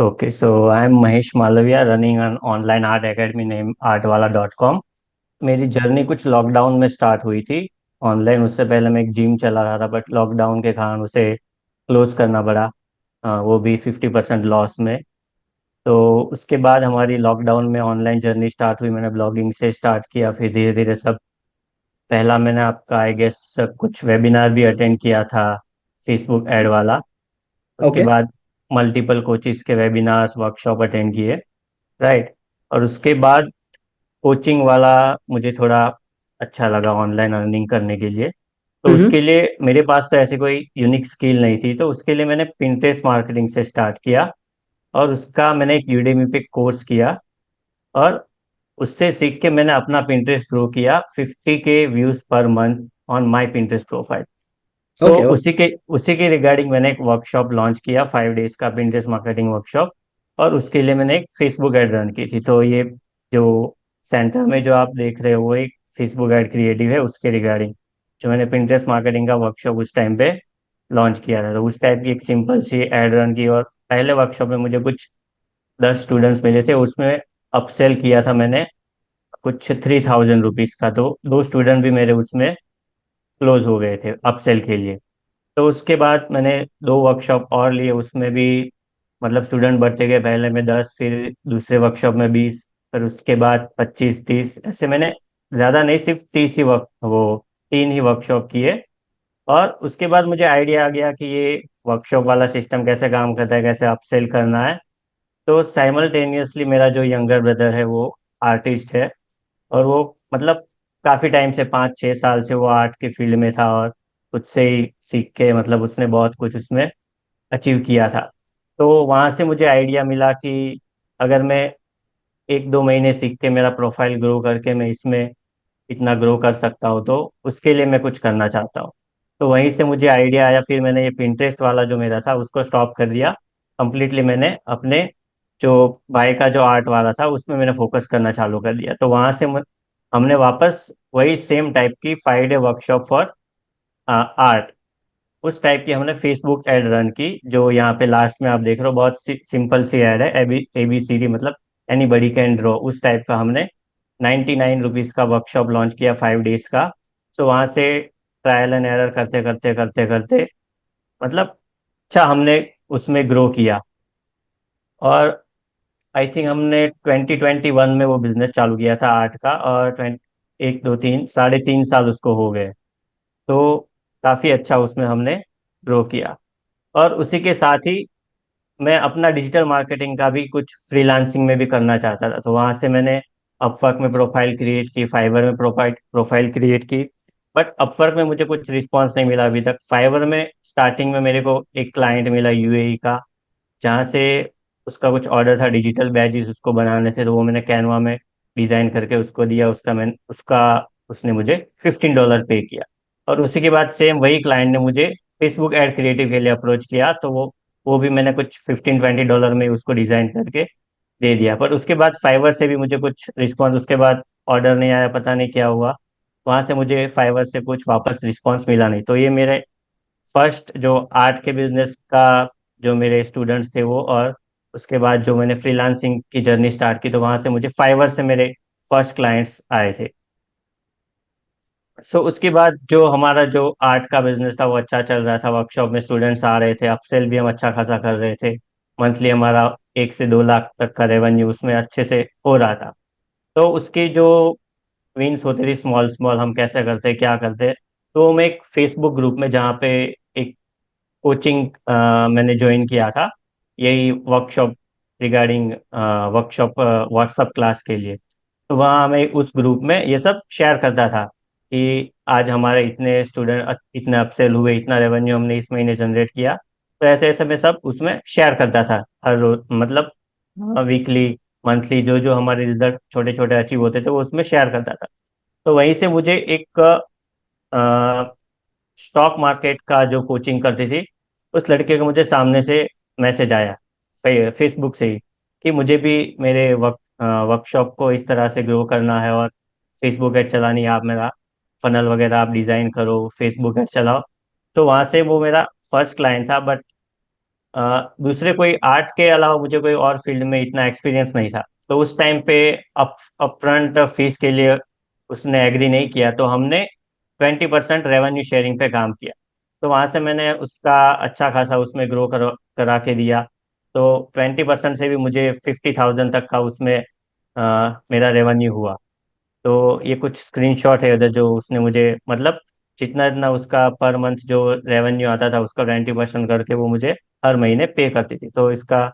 Okay, so I'm Mahesh Malavia running an online art academy named artwala.com। मेरी journey कुछ lockdown में start हुई थी ऑनलाइन। उससे पहले मैं एक जिम चला रहा था, बट लॉकडाउन के कारण उसे क्लोज करना पड़ा। वो भी 50% लॉस में। तो उसके बाद हमारी लॉकडाउन में ऑनलाइन जर्नी स्टार्ट हुई। मैंने ब्लॉगिंग से स्टार्ट किया, फिर धीरे धीरे सब। पहला मैंने आपका आई गेस कुछ वेबिनार भी अटेंड किया था, फेसबुक एड वाला। उसके ओके। बाद मल्टीपल कोचिज के वेबिनार्स वर्कशॉप अटेंड किए। राइट। और उसके बाद कोचिंग वाला मुझे थोड़ा अच्छा लगा ऑनलाइन अर्निंग करने के लिए। तो हम्म। उसके लिए मेरे पास तो ऐसी कोई यूनिक स्किल नहीं थी, तो उसके लिए मैंने पिंटरेस्ट मार्केटिंग से स्टार्ट किया। और उसका मैंने एक यूडेमी पे कोर्स किया। और उससे सीख के मैंने अपना पिंटरेस्ट ग्रो किया 50K views per month on my Pinterest profile. So okay. उसी के रिगार्डिंग मैंने एक वर्कशॉप लॉन्च किया, 5 डेज का पिंटरेस्ट मार्केटिंग वर्कशॉप। और उसके लिए मैंने एक फेसबुक ऐड रन की थी। तो ये जो सेंटर में जो आप देख रहे हो वो एक फेसबुक ऐड क्रिएटिव है, उसके रिगार्डिंग जो मैंने पिंटरेस्ट मार्केटिंग का वर्कशॉप उस टाइम पे लॉन्च किया था। तो उस टाइप की एक सिंपल सी ऐड रन की। और पहले वर्कशॉप में मुझे कुछ 10 स्टूडेंट्स मिले थे, उसमें अपसेल किया था मैंने कुछ 3000 रुपीज का। तो 2 स्टूडेंट भी मेरे उसमें क्लोज हो गए थे अपसेल के लिए। तो उसके बाद मैंने 2 वर्कशॉप और लिए, उसमें भी मतलब स्टूडेंट बढ़ते गए। पहले में 10, फिर दूसरे वर्कशॉप में 20, फिर उसके बाद 25, 30, ऐसे मैंने ज़्यादा नहीं, सिर्फ 30 ही वर्क वो 3 ही वर्कशॉप किए। और उसके बाद मुझे आइडिया आ गया कि ये वर्कशॉप वाला सिस्टम कैसे काम करता है, कैसे अपसेल करना है। तो साइमल्टेनियसली मेरा जो यंगर ब्रदर है वो आर्टिस्ट है। और वो मतलब काफी टाइम से 5-6 साल से वो आर्ट के फील्ड में था। और खुद से ही सीख के मतलब उसने बहुत कुछ उसमें अचीव किया था। तो वहां से मुझे आइडिया मिला कि अगर मैं 1-2 महीने सीख के मेरा प्रोफाइल ग्रो करके मैं इसमें इतना ग्रो कर सकता हूँ, तो उसके लिए मैं कुछ करना चाहता हूँ। तो वहीं से मुझे आइडिया आया। फिर मैंने ये पिंटरेस्ट वाला जो मेरा था उसको स्टॉप कर दिया कंप्लीटली। मैंने अपने जो भाई का जो आर्ट वाला था उसमें मैंने फोकस करना चालू कर दिया। तो वहां से हमने वापस वही सेम टाइप की 5 डे वर्कशॉप फॉर आर्ट, उस टाइप की हमने फेसबुक ऐड रन की। जो यहाँ पे लास्ट में आप देख रहे हो, बहुत सिंपल सी ऐड है, ABCD मतलब एनी बडी कैन ड्रॉ, उस टाइप का हमने 99 रुपीज का वर्कशॉप लॉन्च किया 5 डेज का। तो वहाँ से ट्रायल एंड एरर करते करते करते करते मतलब अच्छा हमने उसमें ग्रो किया। और आई थिंक हमने 2021 में वो बिजनेस चालू किया था आर्ट का। और 1, 2, 3, 3.5 साल उसको हो गए। तो काफ़ी अच्छा उसमें हमने ग्रो किया। और उसी के साथ ही मैं अपना डिजिटल मार्केटिंग का भी कुछ फ्रीलांसिंग में भी करना चाहता था। तो वहां से मैंने अपवर्क में प्रोफाइल क्रिएट की, फाइवर में प्रोफाइल प्रोफाइल क्रिएट की। बट अपवर्क में मुझे कुछ रिस्पांस नहीं मिला अभी तक। फाइवर में स्टार्टिंग में मेरे को एक क्लाइंट मिला यूएई का, जहाँ से उसका कुछ ऑर्डर था, डिजिटल बैजेस उसको बनाने थे। तो वो मैंने कैनवा में डिज़ाइन करके उसको दिया। उसका उसने मुझे $15 पे किया। और उसी के बाद सेम वही क्लाइंट ने मुझे फेसबुक एड क्रिएटिव के लिए अप्रोच किया। तो वो भी मैंने कुछ $15-20 में उसको डिज़ाइन करके दे दिया। पर उसके बाद फाइवर से भी मुझे कुछ रिस्पॉन्स, उसके बाद ऑर्डर नहीं आया, पता नहीं क्या हुआ। वहां से मुझे फाइवर से कुछ वापस रिस्पॉन्स मिला नहीं। तो ये मेरे फर्स्ट जो आर्ट के बिजनेस का जो मेरे स्टूडेंट्स थे वो। और उसके बाद जो मैंने फ्रीलांसिंग की जर्नी स्टार्ट की, तो वहां से मुझे फाइवर से मेरे फर्स्ट क्लाइंट्स आए थे। सो उसके बाद जो हमारा जो आर्ट का बिजनेस था वो अच्छा चल रहा था। वर्कशॉप में स्टूडेंट्स आ रहे थे, अपसेल भी हम अच्छा खासा कर रहे थे। मंथली हमारा 1 से 2 लाख तक का रेवेन्यू उसमें अच्छे से हो रहा था। तो उसकी जो विंस होती थी स्मॉल स्मॉल, हम कैसे करते क्या करते। तो मैं एक फेसबुक ग्रुप में, जहाँ पे एक कोचिंग मैंने ज्वाइन किया था, यही workshop regarding workshop WhatsApp class के लिए। तो वहाँ मैं उस ग्रुप में ये सब शेयर करता था कि आज हमारे इतने स्टूडेंट इतने अपसेल हुए, इतना रेवेन्यू हमने इस महीने जनरेट किया। तो ऐसे ऐसे मैं सब उसमें शेयर करता था हर रोज, मतलब वीकली मंथली जो जो हमारे रिजल्ट छोटे छोटे अचीव होते थे वो उसमें शेयर करता था। तो वहीं से मुझे एक स्टॉक मार्केट का जो कोचिंग करती थी उस लड़के का मुझे सामने से मैसेज आया, फेसबुक से ही, कि मुझे भी मेरे वर्कशॉप को इस तरह से ग्रो करना है। और फेसबुक एड चलानी है, आप मेरा फनल वगैरह आप डिज़ाइन करो, फेसबुक एड चलाओ। तो वहाँ से वो मेरा फर्स्ट क्लाइंट था। बट दूसरे कोई आर्ट के अलावा मुझे कोई और फील्ड में इतना एक्सपीरियंस नहीं था। तो उस टाइम पे अपफ्रंट फीस के लिए उसने एग्री नहीं किया, तो हमने 20% रेवेन्यू शेयरिंग पे काम किया। तो वहां से मैंने उसका अच्छा खासा उसमें ग्रो करा के दिया। तो 20% से भी मुझे 50,000 तक का उसमें मेरा रेवेन्यू हुआ। तो ये कुछ स्क्रीनशॉट है उधर, जो उसने मुझे मतलब जितना जितना उसका पर मंथ जो रेवेन्यू आता था उसका 20% करके वो मुझे हर महीने पे करती थी। तो इसका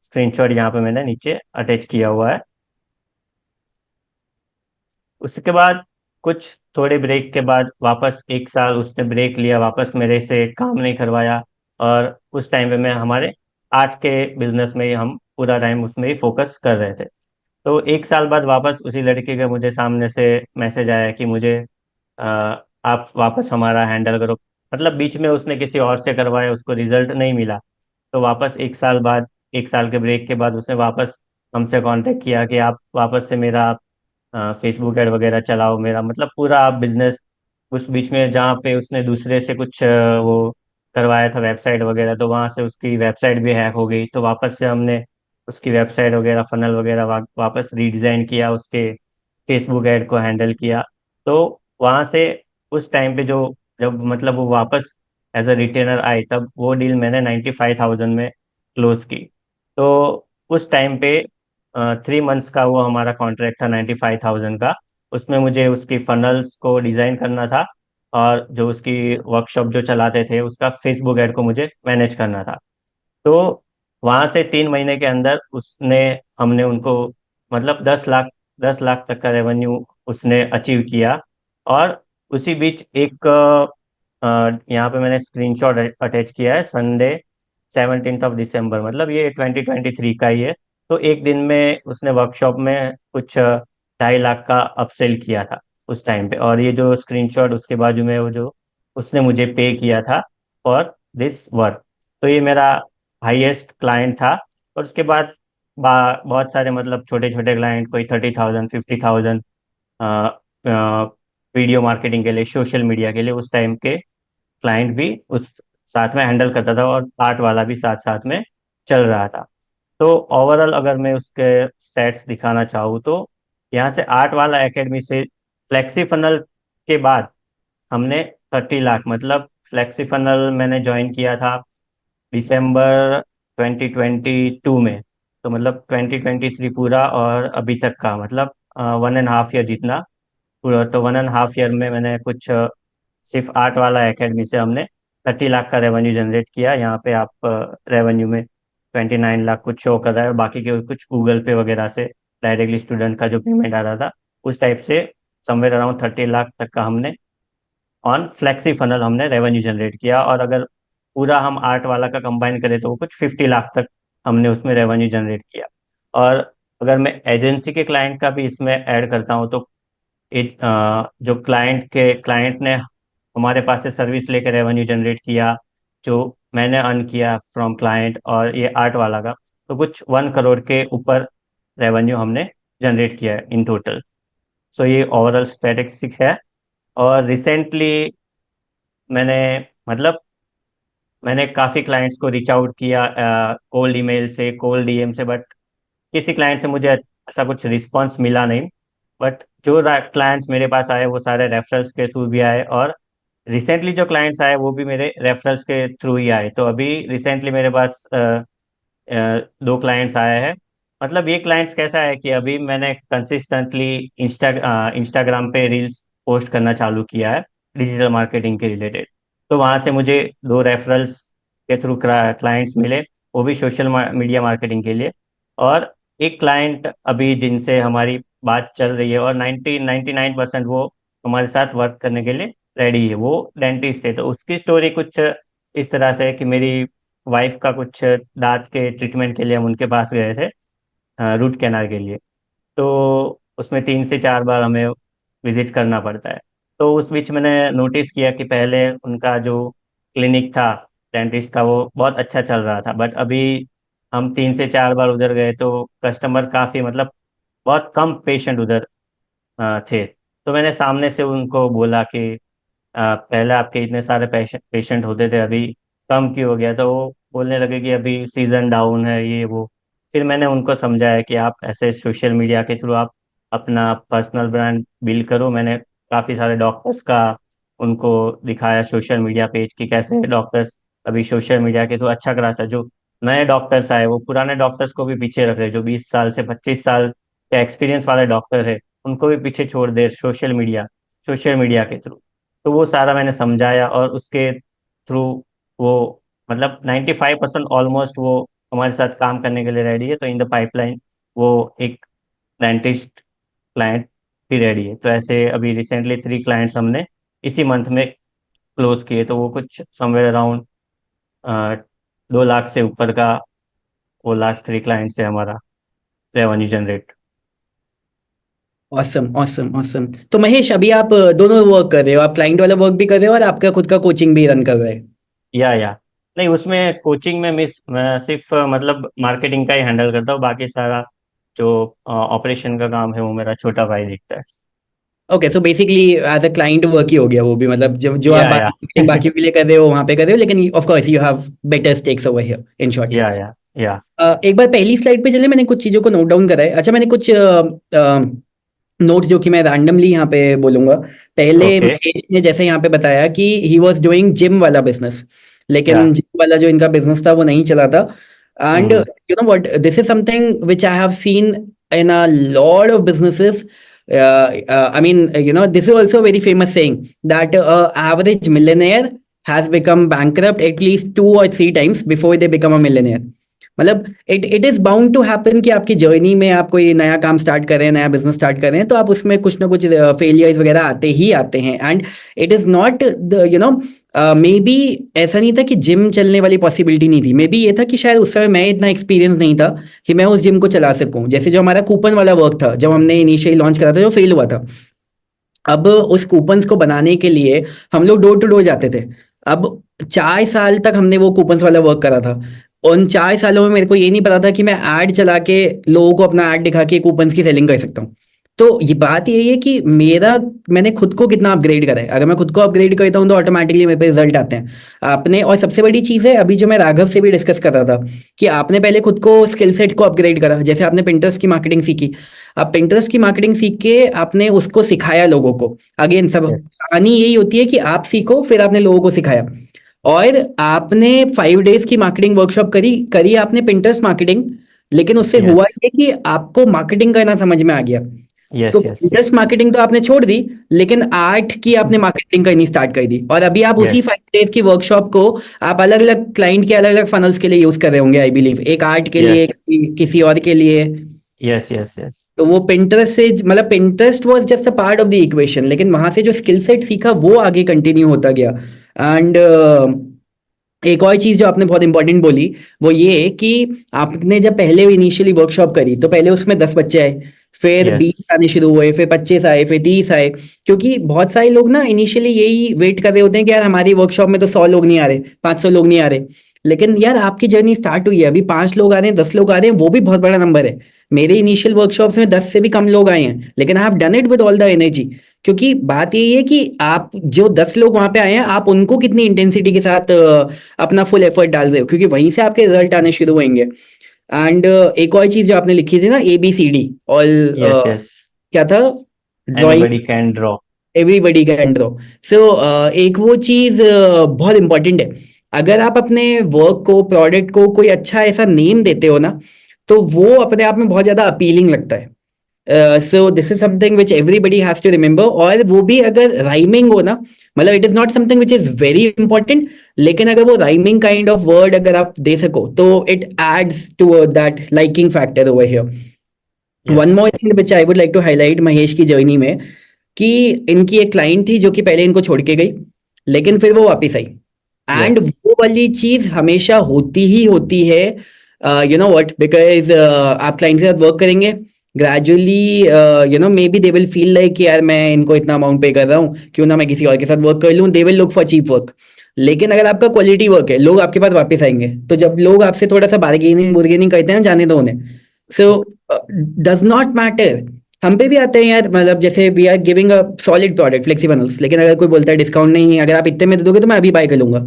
स्क्रीनशॉट यहाँ पे मैंने नीचे अटैच किया हुआ है। उसके बाद कुछ थोड़े ब्रेक के बाद वापस एक साल उसने ब्रेक लिया, वापस मेरे से काम नहीं करवाया। और उस टाइम पे मैं हमारे आर्ट के बिजनेस में ही हम पूरा टाइम उसमें ही फोकस कर रहे थे। तो एक साल बाद वापस उसी लड़के का मुझे सामने से मैसेज आया कि मुझे अ, आप वापस हमारा हैंडल करो। मतलब बीच में उसने किसी और से करवाया, उसको रिजल्ट नहीं मिला। तो वापस एक साल बाद, एक साल के ब्रेक के बाद उसने वापस हमसे कांटेक्ट किया कि आप वापस से मेरा फेसबुक ऐड वगैरह चलाओ, मेरा मतलब पूरा आप बिजनेस। उस बीच में जहाँ पे उसने दूसरे से कुछ वो करवाया था वेबसाइट वगैरह, तो वहाँ से उसकी वेबसाइट भी हैक हो गई। तो वापस से हमने उसकी वेबसाइट वगैरह फनल वगैरह वापस रीडिज़ाइन किया, उसके फेसबुक ऐड को हैंडल किया। तो वहाँ से उस टाइम पे जो, जब मतलब वो वापस एज अ रिटेनर आई, तब वो डील मैंने 95,000 में क्लोज की। तो उस टाइम पे 3 मंथ्स का वो हमारा कॉन्ट्रैक्ट था 95,000 का। उसमें मुझे उसकी फनल्स को डिज़ाइन करना था, और जो उसकी वर्कशॉप जो चलाते थे उसका फेसबुक ऐड को मुझे मैनेज करना था। तो वहां से 3 महीने के अंदर उसने, हमने उनको मतलब 10 लाख तक का रेवेन्यू उसने अचीव किया। और उसी बीच एक यहाँ पे मैंने स्क्रीनशॉट अटैच किया है, संडे 17 दिसंबर, मतलब ये 2023 का ही है। तो एक दिन में उसने वर्कशॉप में कुछ 2.5 लाख का अपसेल किया था उस टाइम पे। और ये जो स्क्रीनशॉट उसके बाजू में, वो जो उसने मुझे पे किया था फॉर दिस वर्क। तो ये मेरा हाईएस्ट क्लाइंट था। और उसके बाद बहुत सारे मतलब छोटे छोटे क्लाइंट, कोई 30,000 50,000 वीडियो मार्केटिंग के लिए, सोशल मीडिया के लिए उस टाइम के क्लाइंट भी उस साथ में हैंडल करता था, और आर्ट वाला भी साथ साथ में चल रहा था। तो ओवरऑल अगर मैं उसके स्टैट्स दिखाना चाहूँ, तो यहाँ से आर्ट वाला एकेडमी से फ्लेक्सी फनल के बाद हमने 30 लाख, मतलब फ्लेक्सी फनल मैंने ज्वाइन किया था दिसंबर 2022 में। तो मतलब 2023 पूरा, और अभी तक का मतलब 1.5 ईयर जितना पूरा। तो 1.5 ईयर में मैंने कुछ सिर्फ आर्ट वाला एकेडमी से हमने 30 लाख का रेवेन्यू जनरेट किया। यहाँ पे आप रेवेन्यू में 29 लाख कुछ शो कर रहा है, और बाकी के कुछ गूगल पे वगैरह से डायरेक्टली स्टूडेंट का जो पेमेंट आ रहा था, उस टाइप से समवेयर अराउंड 30 लाख तक का हमने ऑन फ्लेक्सी फनल हमने रेवेन्यू जनरेट किया। और अगर पूरा हम आर्ट वाला का कंबाइन करें तो वो कुछ 50 लाख तक हमने उसमें रेवेन्यू जनरेट किया। और अगर मैं एजेंसी के क्लाइंट का भी इसमें ऐड करता हूँ, तो जो क्लाइंट ने हमारे पास से सर्विस लेकर रेवेन्यू जनरेट किया, जो मैंने अर्न किया फ्रॉम क्लाइंट, और ये आर्ट वाला का, तो कुछ 1 करोड़ के ऊपर रेवेन्यू हमने जनरेट किया है इन टोटल। सो ये ओवरऑल स्टैटिस्टिक है। और रिसेंटली मैंने मतलब मैंने काफ़ी क्लाइंट्स को रीच आउट किया, कोल्ड ईमेल से, कोल्ड डीएम से, बट किसी क्लाइंट से मुझे ऐसा कुछ रिस्पॉन्स मिला नहीं। बट जो क्लाइंट्स मेरे पास आए वो सारे रेफरल्स के थ्रू भी आए, और रिसेंटली जो क्लाइंट्स आए वो भी मेरे रेफरल्स के थ्रू ही आए। तो अभी रिसेंटली मेरे पास 2 क्लाइंट्स आए हैं। मतलब ये क्लाइंट्स कैसा है कि अभी मैंने कंसिस्टेंटली इंस्टाग्राम पे रील्स पोस्ट करना चालू किया है डिजिटल मार्केटिंग के रिलेटेड। तो वहाँ से मुझे 2 रेफरल्स के थ्रू क्लाइंट्स मिले, वो भी सोशल मीडिया मार्केटिंग के लिए। और एक क्लाइंट अभी जिनसे हमारी बात चल रही है, और 99% वो हमारे साथ वर्क करने के लिए रेडी है, वो डेंटिस्ट है। तो उसकी स्टोरी कुछ इस तरह से है कि मेरी वाइफ का कुछ दांत के ट्रीटमेंट के लिए हम उनके पास गए थे, रूट कैनाल के लिए। तो उसमें 3 से 4 बार हमें विजिट करना पड़ता है। तो उस बीच मैंने नोटिस किया कि पहले उनका जो क्लिनिक था डेंटिस्ट का, वो बहुत अच्छा चल रहा था। बट अभी हम 3 से 4 बार उधर गए तो कस्टमर काफ़ी मतलब बहुत कम पेशेंट उधर थे। तो मैंने सामने से उनको बोला कि पहले आपके इतने सारे पेशेंट होते थे, अभी कम क्यों हो गया? तो वो बोलने लगे कि अभी सीजन डाउन है ये वो। फिर मैंने उनको समझाया कि आप ऐसे सोशल मीडिया के थ्रू आप अपना पर्सनल ब्रांड बिल्ड करो। मैंने काफ़ी सारे डॉक्टर्स का उनको दिखाया सोशल मीडिया पेज की कैसे डॉक्टर्स अभी सोशल मीडिया के थ्रू अच्छा करा सकते। जो नए डॉक्टर्स आए वो पुराने डॉक्टर्स को भी पीछे रख रहे, जो 20 साल से 25 साल के एक्सपीरियंस वाले डॉक्टर है उनको भी पीछे छोड़ दे सोशल मीडिया के थ्रू। तो वो सारा मैंने समझाया और उसके थ्रू वो मतलब 95% ऑलमोस्ट वो हमारे साथ काम करने के लिए रेडी है। तो इन द पाइपलाइन वो एक डेंटिस्ट क्लाइंट भी रेडी है। तो ऐसे अभी रिसेंटली 3 क्लाइंट्स हमने इसी मंथ में क्लोज किए। तो वो कुछ समवेयर अराउंड 2 लाख से ऊपर का वो लास्ट 3 क्लाइंट से हमारा revenue generate. Awesome awesome awesome. तो महेश, अभी आप दोनों वर्क कर रहे हो, आप क्लाइंट वाला वर्क भी कर रहे हो और आपका खुद का कोचिंग भी रन कर रहे हो? या नहीं, उसमें कोचिंग में मैं सिर्फ मतलब मार्केटिंग का ही हैंडल करता हूँ। बाकी सारा जो ऑपरेशन का काम है वो मेरा छोटा भाई देखता है। Okay, so basically as a client work ही हो गया वो भी, मतलब जो जो आप या बाकी बाकियों के लिए कर रहे हो वहां पे कर रहे हो, लेकिन of course you have better stakes over here in short. या एक बार पहली स्लाइड पे चले, मैंने कुछ चीज़ों को नोट डाउन करा है। अच्छा, मैंने कुछ नोट्स जो कि मैं रैंडमली यहाँ पे बोलूंगा। पहले ओके। महेश ने जैसे यहाँ पे बताया कि ही वाज डूइंग जिम वाला बिजनेस, या लेकिन जिम वाला जो इनका बिजनेस था वो नहीं चला था। And hmm you know what, this is something which I have seen in a lot of businesses. I mean, this is also a very famous saying that average millionaire has become bankrupt at least 2 or 3 times before they become a millionaire. मतलब it is bound to happen कि आपकी journey में आप कोई नया काम start कर रहे हैं, नया बिजनेस स्टार्ट कर रहे हैं, तो आप उसमें कुछ ना कुछ फेलियर्स वगैरह आते ही आते हैं। And it is not the may be ऐसा नहीं था कि जिम चलने वाली पॉसिबिलिटी नहीं थी, मे बी ये था कि शायद उस समय मैं इतना एक्सपीरियंस नहीं था कि मैं उस जिम को चला सकूं। जैसे जो हमारा कूपन वाला वर्क था, जब हमने इनिशियली लॉन्च करा था, जो फेल हुआ था, अब उस कूपन्स को बनाने के लिए हम लोग डोर टू डोर जाते थे। अब 4 साल तक हमने वो कूपन्स वाला वर्क करा था। उन 4 सालों में मेरे को ये नहीं पता था कि मैं ऐड चला के लोगों को अपना ऐड दिखा के कूपन्स की सेलिंग कर सकता हूँ। तो ये बात यही है कि मैंने खुद को कितना अपग्रेड करा है। अगर मैं खुद को अपग्रेड करता हूँ तो ऑटोमेटिकली मेरे पे रिजल्ट आते हैं। आपने, और सबसे बड़ी चीज़ है अभी जो मैं राघव से भी डिस्कस कर रहा था, कि आपने पहले खुद को स्किल सेट को अपग्रेड करा। जैसे आपने पिंटरेस्ट की मार्केटिंग सीखी, आप पिंटरेस्ट की मार्केटिंग सीख के आपने उसको सिखाया लोगों को। अगेन सब यस कहानी यही होती है कि आप सीखो फिर आपने लोगों को सिखाया। और आपने 5 डेज की मार्केटिंग वर्कशॉप करी करी आपने पिंटरेस्ट मार्केटिंग, लेकिन उससे यस हुआ ये कि आपको मार्केटिंग करना समझ में आ गया। तो यस यस पिंटरेस्ट मार्केटिंग तो आपने छोड़ दी, लेकिन आर्ट की आपने मार्केटिंग करनी स्टार्ट कर दी। और अभी आप उसी यस 5 डेज की वर्कशॉप को आप अलग अलग क्लाइंट के अलग अलग फनल्स के लिए यूज कर रहे होंगे, आई बिलीव, एक आर्ट के लिए, यस किसी और के लिए। यस यस यस तो वो पिंटरेस्ट से, मतलब Pinterest was just a part of the equation, लेकिन वहां से जो स्किल सेट सीखा वो आगे कंटिन्यू होता गया। एंड एक और चीज जो आपने बहुत इंपॉर्टेंट बोली, वो ये कि आपने जब पहले इनिशियली वर्कशॉप करी तो पहले उसमें 10 बच्चे आए, फिर यस 20 आने शुरू हुए, फिर 25 आए, फिर 30 आए। क्योंकि बहुत सारे लोग ना इनिशियली यही वेट कर रहे होते हैं कि यार हमारी वर्कशॉप में तो 100 लोग नहीं आ रहे, 500 लोग नहीं आ रहे। लेकिन यार आपकी जर्नी स्टार्ट हुई है, अभी 5 लोग आ रहे हैं, 10 लोग आ रहे हैं, वो भी बहुत बड़ा नंबर है। मेरे इनिशियल वर्कशॉप्स में 10 से भी कम लोग आए हैं, लेकिन I have done it with all the energy. क्योंकि बात यही है कि आप जो 10 लोग वहां पे आए हैं, आप उनको कितनी इंटेंसिटी के साथ अपना फुल एफर्ट डाल रहे हो, क्योंकि वहीं से आपके रिजल्ट आने शुरू होंगे। एंड एक और चीज जो आपने लिखी थी ना, ABCD, ऑल, यस यस क्या था, drawing, anybody can draw. Everybody can draw. So एक वो चीज बहुत इंपॉर्टेंट है। अगर आप अपने वर्क को, प्रोडक्ट को कोई अच्छा ऐसा नेम देते हो ना, तो वो अपने आप में बहुत ज्यादा अपीलिंग लगता है। So this is something which everybody has to remember. और वो भी अगर राइमिंग हो ना, मतलब it is not something which is very important, लेकिन अगर वो राइमिंग काइंड ऑफ वर्ड अगर आप दे सको तो it adds to that liking factor over here. One yes more thing which I would like to highlight Mahesh की जर्नी में, कि इनकी एक क्लाइंट थी जो कि पहले इनको छोड़ के गई, लेकिन फिर वो वापस आई। एंड यस वो वाली चीज हमेशा होती ही होती है। यू नो व्हाट, बिकॉज आप क्लाइंट के साथ वर्क करेंगे, gradually may be they will feel like कि यार मैं इनको इतना अमाउंट पे कर रहा हूँ, क्यों ना मैं किसी और के साथ वर्क कर लूँ, they will look for cheap work. लेकिन अगर आपका क्वालिटी वर्क है, लोग आपके पास वापस आएंगे। तो जब लोग आपसे थोड़ा सा बार्गेनिंग बुर्गेनिंग करते हैं ना, जाने दो उन्हें। So does not matter. हम पे भी आते हैं यार, मतलब जैसे we are giving a solid product flexibles, लेकिन अगर कोई बोलता है डिस्काउंट नहीं है, अगर आप इतने में दे दोगे तो मैं अभी बाय कर लूंगा।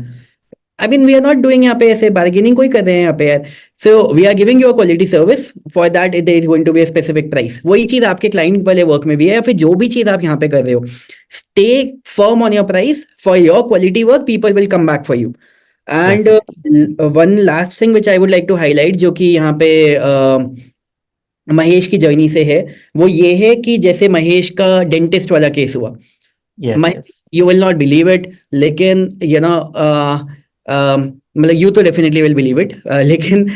I mean we are not doing यहाँ पे ऐसे बार्गेनिंग कोई कर रहे हैं यहाँ पे यार. So we are giving you a quality service, for that it is going to be a specific price. वही चीज आपके क्लाइंट वाले वर्क में भी है, या फिर जो भी चीज आप यहाँ पे कर रहे हो, stay firm on your price. For your quality work people will come back for you. And definitely. One last thing which I would like to highlight, जो कि यहाँ पे महेश की जर्नी से है, वो ये है कि जैसे महेश का डेंटिस्ट वाला केस हुआ, yes yes. You will not believe it, लेकिन यू नो मतलब यू तो डेफिनेटली विल बिलीव इट, लेकिन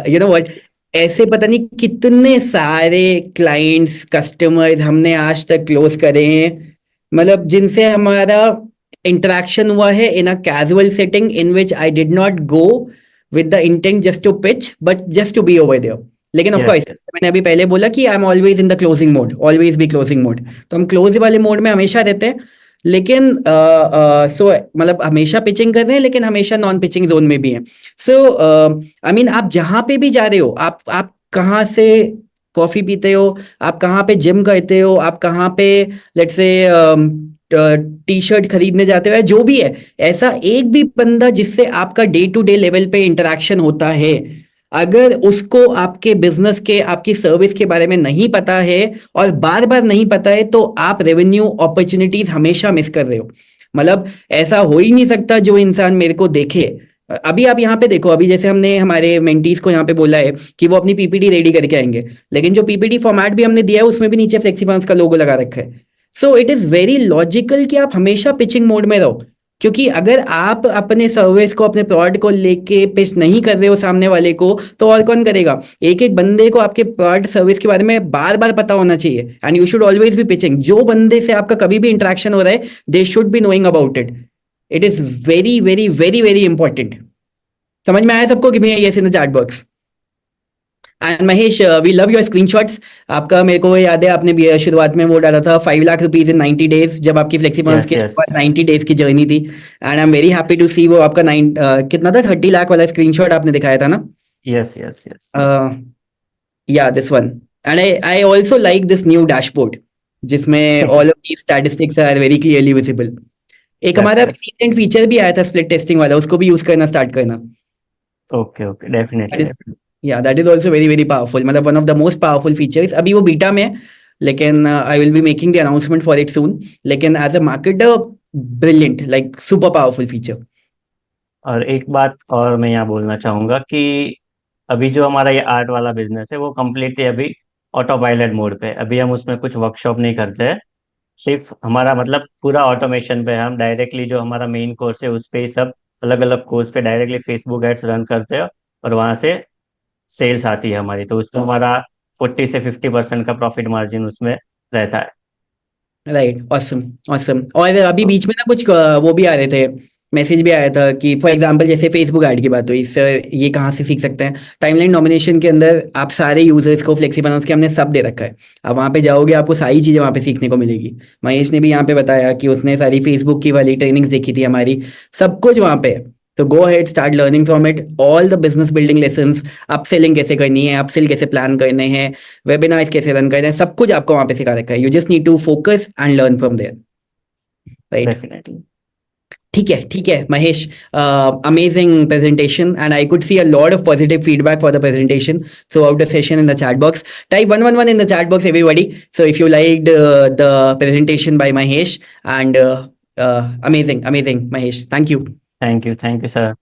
यू नो व्हाट, ऐसे पता नहीं कितने सारे क्लाइंट्स कस्टमर्स हमने आज तक क्लोज करे हैं, मतलब जिनसे हमारा इंटरेक्शन हुआ है in a casual setting in which I did not go with the intent just to pitch but just to be over there. लेकिन ऑफ यस कोर्स यस. मैंने अभी पहले बोला कि I am always in the closing mode, always be closing mode. तो हम close वाले mode में हमेशा रहते हैं, लेकिन सो मतलब हमेशा पिचिंग कर रहे हैं, लेकिन हमेशा नॉन पिचिंग जोन में भी हैं. सो आई मीन आप जहां पे भी जा रहे हो, आप कहाँ से कॉफी पीते हो, आप कहाँ पे जिम करते हो, आप कहाँ पे लेट्स से टी शर्ट खरीदने जाते हो, या जो भी है, ऐसा एक भी बंदा जिससे आपका डे टू डे लेवल पे इंटरेक्शन होता है, अगर उसको आपके बिजनेस के, आपकी सर्विस के बारे में नहीं पता है और बार बार नहीं पता है, तो आप रेवेन्यू अपॉर्चुनिटीज हमेशा मिस कर रहे हो. मतलब ऐसा हो ही नहीं सकता जो इंसान मेरे को देखे. अभी आप यहाँ पे देखो, अभी जैसे हमने हमारे मेंटीज को यहाँ पे बोला है कि वो अपनी पीपीटी रेडी करके आएंगे, लेकिन जो पीपीटी फॉर्मेट भी हमने दिया है उसमें भी नीचे फ्लेक्सीफांस का लोगो लगा रखा है. So it is very logical कि आप हमेशा पिचिंग मोड में रहो, क्योंकि अगर आप अपने सर्विस को, अपने प्रोडक्ट को लेके पिच नहीं कर रहे हो सामने वाले को, तो और कौन करेगा. एक एक बंदे को आपके प्रोडक्ट सर्विस के बारे में बार बार पता होना चाहिए, and you should always be pitching. जो बंदे से आपका कभी भी इंटरेक्शन हो रहा है, they should be knowing about it. It is very very very very important. समझ में आया सबको कि भैया yes in the chat box. And Mahesh, we love your screenshots. आपका मेरे को याद है आपने भी शुरुआत में वो डाला था 5 लाख रुपीज इन 90 डेज, जब आपकी फ्लेक्सीफांस यस के यस. 90 डेज की जर्नी थी. And I am very happy to see वो आपका कितना था, 30 लाख वाला स्क्रीनशॉट आपने दिखाया था ना. Yes yes yes. Yeah this one. And I also like this new dashboard, जिसमें all of the statistics are very clearly visible. एक यस हमारा यस. रिसेंट फीचर भी आया था स्प्लिट टेस्टिंग वाला, उसको भी यूज करना स्टार्ट करना. Okay okay. Definitely definitely. Yeah that is also very very powerful, मतलब one of the most powerful features. अभी वो बीटा में है, लेकिन I will be making the announcement for it soon. लेकिन as a marketer, brilliant, like super powerful feature. और एक बात और मैं यहाँ बोलना चाहूँगा कि अभी जो हमारा ये आर्ट वाला बिजनेस है वो कम्प्लीटली अभी ऑटो पायलट मोड पे है. अभी हम उसमें कुछ वर्कशॉप नहीं करते हैं. सिर्फ हमारा मतलब पूरा ऑटोमेशन पे है. हम डायरेक्टली जो हमारा मेन कोर्स है उस पे ही सब अलग अलग कोर्स पे डायरेक्टली फेसबुक एड्स रन करते हैं और वहाँ से सेल्स आती है हमारी. तो उसमें हमारा 40 से 50% का प्रॉफिट मार्जिन उसमें रहता है. Right, awesome awesome. और अभी बीच में ना कुछ वो भी आ रहे थे, मैसेज भी आया था कि फॉर एग्जांपल जैसे फेसबुक ऐड की बात हुई, सर ये कहाँ से सीख सकते हैं. टाइमलाइन नॉमिनेशन के अंदर आप सारे यूजर्स को फ्लेक्सीबल के हमने सब दे रखा है. आप वहाँ पे जाओगे, आपको सारी चीज़ें वहाँ पे सीखने को मिलेगी. महेश ने भी यहाँ पे बताया कि उसने सारी फेसबुक की वाली ट्रेनिंग्स देखी थी हमारी, सब कुछ वहाँ पे है. तो go ahead, start learning from it, all the business building lessons. Upselling कैसे करनी है, अपसेल कैसे प्लान करने हैं, वेबिनार्स कैसे रन करने हैं, सब कुछ आपको वहाँ पे सिखा रखा है. You just need to focus and learn from there. Right. Definitely. ठीक है Mahesh. Amazing presentation, and I could see a lot of positive feedback for the presentation throughout the session in the chat box. Type 111 in the chat box, everybody. So if you liked the presentation by Mahesh, and amazing Mahesh, thank you. Thank you sir.